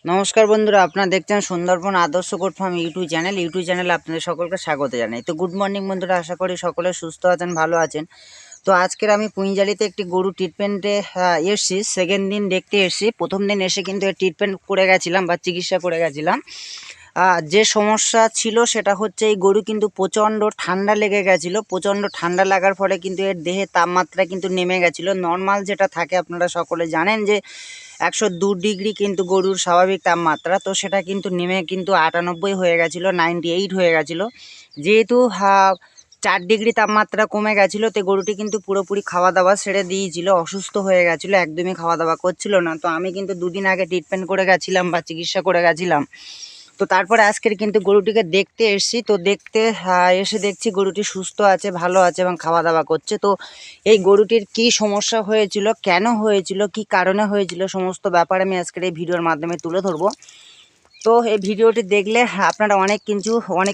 নমস্কার বন্ধুরা, আপনারা দেখছেন সুন্দরবন আদর্শ গোট ফার্ম ইউটিউব চ্যানেলে আপনাদের সকলকে স্বাগত জানাই। তো গুড মর্নিং বন্ধুরা, আশা করি সকলে সুস্থ আছেন, ভালো আছেন। তো আজকের আমি পুঁইজালিতে একটি গরু ট্রিটমেন্টে এসেছি। সেকেন্ড দিন দেখতে এসেছি। প্রথম দিন এসে কিন্তু ট্রিটমেন্ট করে গেছিলাম বা চিকিৎসা করে গেছিলাম। যে সমস্যা ছিল সেটা হচ্ছে এই গরু কিন্তু প্রচণ্ড ঠান্ডা লেগে গেছিলো। প্রচণ্ড ঠান্ডা লাগার ফলে কিন্তু এর দেহে তাপমাত্রা কিন্তু নেমে গেছিলো। নর্মাল যেটা থাকে আপনারা সকলে জানেন যে 102 ডিগ্রি কিন্তু গরুর স্বাভাবিক তাপমাত্রা, তো সেটা কিন্তু নেমে কিন্তু 98 হয়ে গেছিলো, 98 হয়ে গেছিলো। যেহেতু 4 ডিগ্রি তাপমাত্রা কমে গেছিলো, তো গরুটি কিন্তু পুরোপুরি খাওয়া দাওয়া ছেড়ে দিয়েছিল, অসুস্থ হয়ে গেছিলো, একদমই খাওয়া দাওয়া করছিল না। তো আমি কিন্তু দুদিন আগে ট্রিটমেন্ট করে গেছিলাম বা চিকিৎসা করে গেছিলাম। তো তারপরে আজকের কিন্তু গরুটিকে দেখতে এসেছি। তো দেখতে এসে দেখছি গরুটি সুস্থ আছে, ভালো আছে এবং খাওয়া দাওয়া করছে। তো এই গরুটির কি সমস্যা হয়েছিল, কেন হয়েছিল, কি কারণে হয়েছিল, সমস্ত ব্যাপার আমি আজকের এই ভিডিওর মাধ্যমে তুলে ধরবো। তো এই ভিডিওটি দেখলে আপনারা অনেক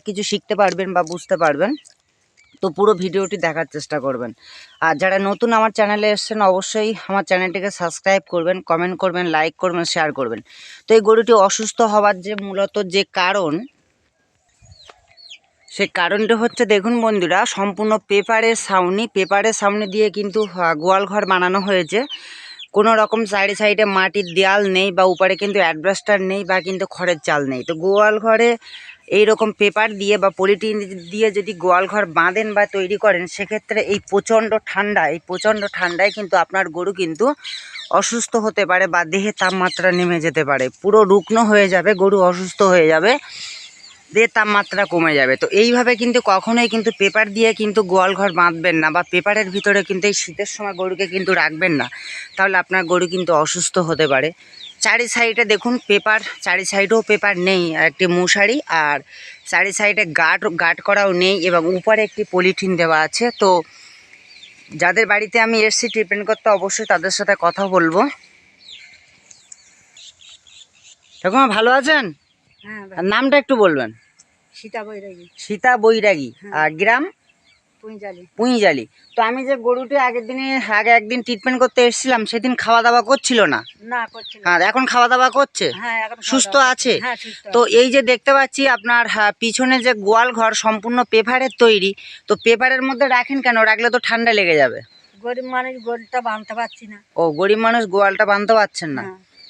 কিছু শিখতে পারবেন বা বুঝতে পারবেন। তো পুরো ভিডিওটি দেখার চেষ্টা করবেন। আর যারা নতুন আমার চ্যানেলে এসেছেন, অবশ্যই আমার চ্যানেলটিকে সাবস্ক্রাইব করবেন, কমেন্ট করবেন, লাইক করবেন, শেয়ার করবেন। তো এই গরুটি অসুস্থ হওয়ার যে মূলত যে কারণ, সেই কারণটা হচ্ছে, দেখুন বন্ধুরা, সম্পূর্ণ পেপারের ছাউনি দিয়ে কিন্তু গোয়াল ঘর বানানো হয়েছে। কোনো রকম সাইডে মাটির দেয়াল নেই বা উপরে কিন্তু অ্যাডভেস্টার নেই বা কিন্তু খড়ের চাল নেই। তো গোয়াল ঘরে এইরকম পেপার দিয়ে বা পলিথিন দিয়ে যদি গোয়াল ঘর বাঁধেন বা তৈরি করেন, সেক্ষেত্রে এই প্রচণ্ড ঠান্ডায় কিন্তু আপনার গরু কিন্তু অসুস্থ হতে পারে বা দেহে তাপমাত্রা নেমে যেতে পারে, পুরো রুগ্ন হয়ে যাবে, গরু অসুস্থ হয়ে যাবে, দেহের তাপমাত্রা কমে যাবে। তো এইভাবে কিন্তু কখনোই কিন্তু পেপার দিয়ে কিন্তু গোয়াল ঘর বাঁধবেন না বা পেপারের ভিতরে কিন্তু এই শীতের সময় গরুকে কিন্তু রাখবেন না, তাহলে আপনার গরু কিন্তু অসুস্থ হতে পারে। চারি সাইডে দেখুন পেপার, চারি সাইডেও পেপার নেই, একটি মশারি, আর চারি সাইডে গার্ড করাও নেই এবং উপরে একটি পলিথিন দেওয়া আছে। তো যাদের বাড়িতে আমি এসছি ট্রিটমেন্ট করতে, অবশ্যই তাদের সাথে কথা বলবো। ঠাকুমা ভালো আছেন? হ্যাঁ, আর নামটা একটু বলবেন। সীতা বৈরাগী। সীতা বৈরাগী। আর গ্রাম? পুঁইজালি। তো আমি যে গরুটি আগে একদিন ট্রিটমেন্ট করতে এসেছিলাম, সেদিন খাওয়া দাওয়া করছিল না? না, করছিল। হ্যাঁ, এখন খাওয়া দাওয়া করছে, সুস্থ আছে। তো এই যে দেখতে পাচ্ছি আপনার পিছনে যে গোয়াল ঘর সম্পূর্ণ পেপারের তৈরি, তো পেপারের মধ্যে রাখেন কেন? রাখলে তো ঠান্ডা লেগে যাবে। গরিব মানুষ গোয়ালটা বাঁধতে পারছি না। ও, গরিব মানুষ গোয়ালটা বাঁধতে পারছেন না,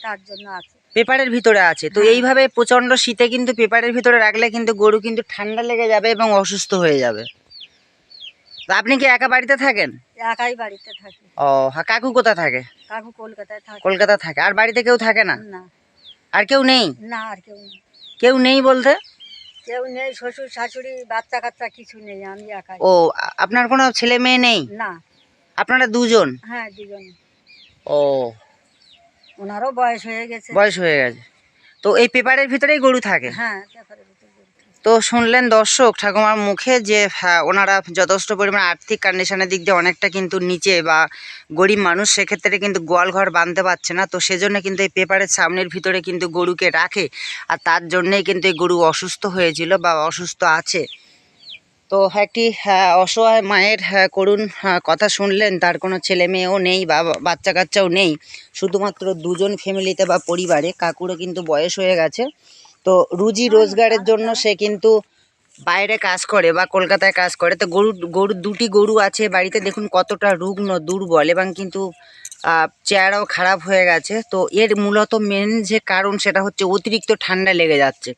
তার জন্য আছে, পেপারের ভিতরে আছে। তো এইভাবে প্রচন্ড শীতে কিন্তু পেপারের ভিতরে রাখলে কিন্তু গরু কিন্তু ঠান্ডা লেগে যাবে এবং অসুস্থ হয়ে যাবে। আপনি কি একা বাড়িতে থাকেন? একাই বাড়িতে থাকি। ও, কাকু কোথা থাকে? কাকু কলকাতায় থাকে। কলকাতা থাকে। আর বাড়িতে কেউ থাকে না? না। আর কেউ নেই? না, আর কেউ নেই। কেউ নেই বলতে? কেউ নেই, শ্বশুর শাশুড়ি বাচ্চা কাচ্চা কিছু নেই, আমি একাই। ও, আপনার কোনো ছেলে মেয়ে নেই? না। আপনারা দুজন? হ্যাঁ, দুজন। ও, ওনারও বয়স হয়ে গেছে। তো এই পেপারের ভিতরেই গরু থাকে? হ্যাঁ, পেপারের ভিতরে। তো শুনলেন দর্শক ঠাকুমার মুখে যে ওনারা যথেষ্ট পরিমাণ আর্থিক কন্ডিশনের দিক দিয়ে অনেকটা কিন্তু নিচে বা গরিব মানুষ, সেক্ষেত্রে কিন্তু গোয়াল ঘর বাঁধতে পারছে না। তো সেজন্য কিন্তু এই পেপারের সামনের ভিতরে কিন্তু গরুকে রাখে, আর তার জন্যেই কিন্তু এই গরু অসুস্থ হয়েছিল বা অসুস্থ আছে। তো একটি অসহায় মায়ের করুণ কথা শুনলেন। তার কোনো ছেলে মেয়েও নেই বা বাচ্চা কাচ্চাও নেই, শুধুমাত্র দুজন ফ্যামিলিতে বা পরিবারে। কাকুরও কিন্তু বয়স হয়ে গেছে। তো রুজি রোজগারের জন্য সে কিন্তু বাইরে কাজ করে বা কলকাতায় কাজ করে। তো দুটি গরু আছে বাড়িতে, দেখুন কতটা রুগ্ন, দুর্বল এবং কিন্তু চেহারাও খারাপ হয়ে গেছে। তো এর মূলত মেন যে কারণ, সেটা হচ্ছে অতিরিক্ত ঠান্ডা লেগে যাচ্ছে।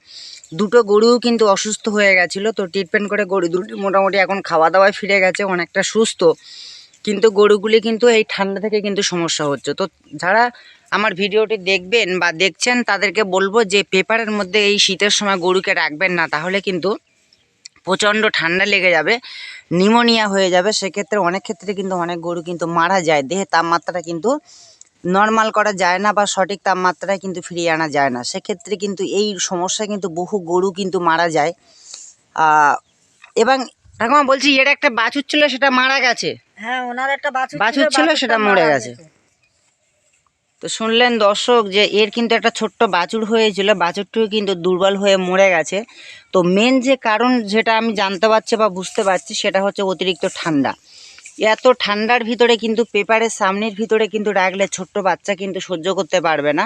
দুটো গরুও কিন্তু অসুস্থ হয়ে গেছিলো। তো ট্রিটমেন্ট করে গরু দুটি মোটামুটি এখন খাওয়া দাওয়ায় ফিরে গেছে, অনেকটা সুস্থ। কিন্তু গরুগুলি কিন্তু এই ঠান্ডা থেকে কিন্তু সমস্যা হচ্ছে। তো যারা আমার ভিডিওটি দেখবেন বা দেখছেন, তাদেরকে বলবো যে পেপারের মধ্যে এই শীতের সময় গরুকে রাখবেন না, তাহলে কিন্তু প্রচণ্ড ঠান্ডা লেগে যাবে, নিউমোনিয়া হয়ে যাবে। সেক্ষেত্রে অনেক ক্ষেত্রে কিন্তু অনেক গরু কিন্তু মারা যায়, দেহে তাপমাত্রা কিন্তু নর্মাল করা যায় না বা সঠিক তাপমাত্রায় কিন্তু ফিরিয়ে আনা যায় না। সেক্ষেত্রে কিন্তু এই সমস্যা কিন্তু বহু গরু কিন্তু মারা যায়। এবং ঠাকুমা বলছি, এর একটা বাছুর ছিল, সেটা মারা গেছে? হ্যাঁ, ওনার একটা বাছুর ছিল, সেটা মরে গেছে। তো শুনলেন দর্শক যে এর কিন্তু একটা ছোট্ট বাছুর হয়েছিল, বাছুরটিও কিন্তু দুর্বল হয়ে মরে গেছে। তো মেন যে কারণ যেটা আমি জানতে পারছি বা বুঝতে পারছি, সেটা হচ্ছে অতিরিক্ত ঠান্ডা। এত ঠান্ডার ভিতরে কিন্তু পেপারের সামনের ভিতরে কিন্তু রাখলে ছোট্ট বাচ্চা কিন্তু সহ্য করতে পারবে না,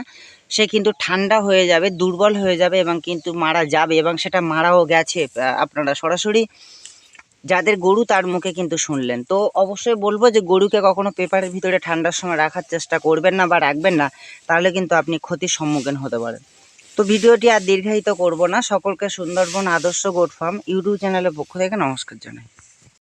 সে কিন্তু ঠান্ডা হয়ে যাবে, দুর্বল হয়ে যাবে এবং কিন্তু মারা যাবে, এবং সেটা মারাও গেছে। আপনারা সরাসরি যাদের গরু তার মুখে কিন্তু শুনলেন। তো অবশ্যই বলবো যে গরুকে কখনো পেপারের ভিতরে ঠান্ডার সময় রাখার চেষ্টা করবেন না বা রাখবেন না, তাহলে কিন্তু আপনি ক্ষতির সম্মুখীন হতে পারেন। তো ভিডিওটি আর দীর্ঘায়িত করব না, সকলকে সুন্দরবন আদর্শ গোট ফার্ম ইউটিউব চ্যানেলের পক্ষ থেকে নমস্কার জানাই।